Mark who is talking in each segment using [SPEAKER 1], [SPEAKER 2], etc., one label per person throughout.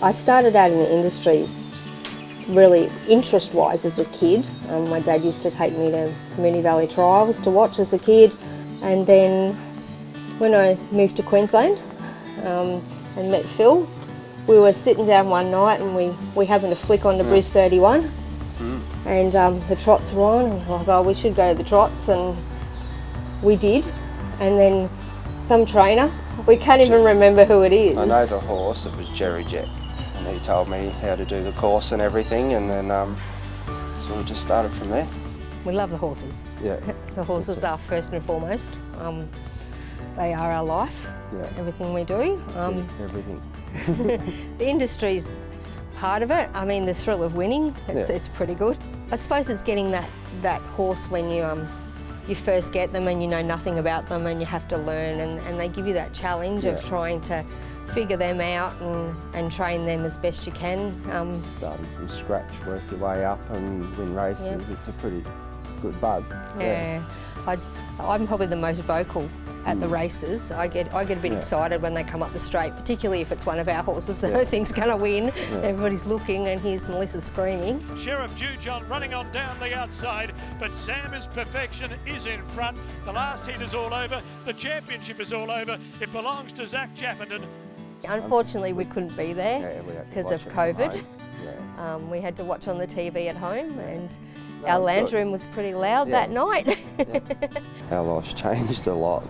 [SPEAKER 1] I started out in the industry really interest-wise as a kid. My dad used to take me to Moonee Valley trials to watch as a kid, and then when I moved to Queensland and met Phil, we were sitting down one night and we happened to flick onto Bruce 31 and the trots were on, and we're like, oh, we should go to the trots, and we did. And then some trainer, we can't even remember who it is.
[SPEAKER 2] I know the horse, it was Jerry Jet, and he told me how to do the course and everything, and then so we just started from there.
[SPEAKER 1] We love the horses.
[SPEAKER 2] Yeah.
[SPEAKER 1] The horses are first and foremost. They are our life, everything we do.
[SPEAKER 2] Everything.
[SPEAKER 1] The industry's part of it. I mean, the thrill of winning, it's pretty good. I suppose it's getting that horse when you first get them and you know nothing about them and you have to learn, and they give you that challenge of trying to figure them out and train them as best you can.
[SPEAKER 2] Starting from scratch, work your way up and win races, it's a pretty good buzz.
[SPEAKER 1] Yeah. I'm probably the most vocal at the races. I get a bit excited when they come up the straight, particularly if it's one of our horses that I think's going to win. Everybody's looking and here's Melissa screaming.
[SPEAKER 3] Sheriff Jujon running on down the outside, but Sam's Perfection is in front. The last heat is all over. The championship is all over. It belongs to Zach Chappenden.
[SPEAKER 1] Unfortunately, we couldn't be there because of COVID. We had to watch on the TV at home, and our lounge room was pretty loud that night.
[SPEAKER 2] Our life's changed a lot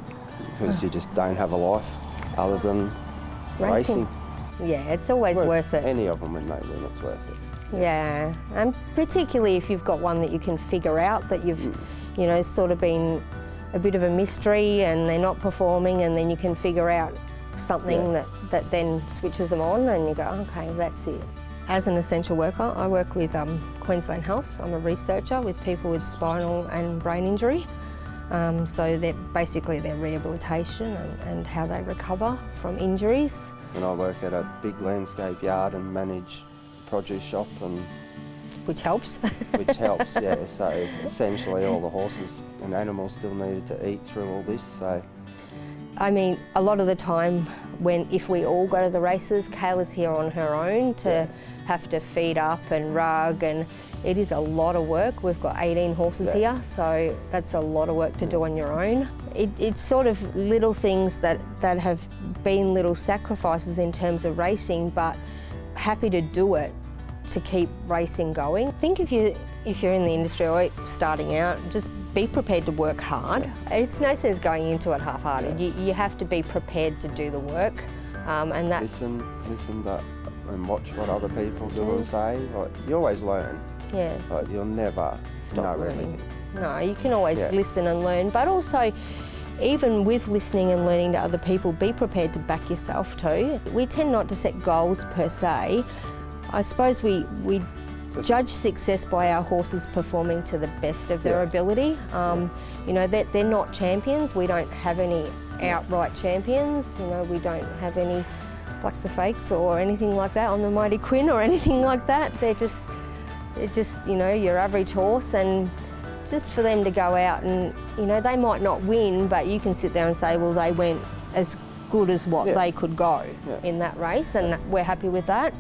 [SPEAKER 2] because you just don't have a life other than racing.
[SPEAKER 1] Yeah, it's always worth it.
[SPEAKER 2] Any of them with no limits, worth it.
[SPEAKER 1] Yeah, and particularly if you've got one that you can figure out, that you've, you know, sort of been a bit of a mystery and they're not performing, and then you can figure out something that then switches them on and you go, okay, that's it. As an essential worker, I work with Queensland Health. I'm a researcher with people with spinal and brain injury. So they're basically their rehabilitation and how they recover from injuries.
[SPEAKER 2] And I work at a big landscape yard and manage a produce shop, and
[SPEAKER 1] which helps.
[SPEAKER 2] Which helps, yeah. So essentially all the horses and animals still needed to eat through all this. So
[SPEAKER 1] I mean, a lot of the time if we all go to the races, Kayla's here on her own to have to feed up and rug, and it is a lot of work. We've got 18 horses here, so that's a lot of work to do on your own. It's sort of little things that have been little sacrifices in terms of racing, but happy to do it to keep racing going. I think if you're in the industry or starting out, just be prepared to work hard. It's no sense going into it half-hearted. You have to be prepared to do the work, and that. Listen
[SPEAKER 2] and watch what other people do and say. Like, you always learn.
[SPEAKER 1] Yeah.
[SPEAKER 2] But you'll never
[SPEAKER 1] stop
[SPEAKER 2] know
[SPEAKER 1] learning.
[SPEAKER 2] everything.
[SPEAKER 1] No, you can always listen and learn, but also, even with listening and learning to other people, be prepared to back yourself too. We tend not to set goals per se. I suppose we judge success by our horses performing to the best of their ability. You know, they're not champions. We don't have any outright champions. You know, we don't have any Blacks or Fakes or anything like that on the Mighty Quinn or anything like that. They're just, you know, your average horse, and just for them to go out and, you know, they might not win, but you can sit there and say, well, they went as good as what they could go in that race, and we're happy with that.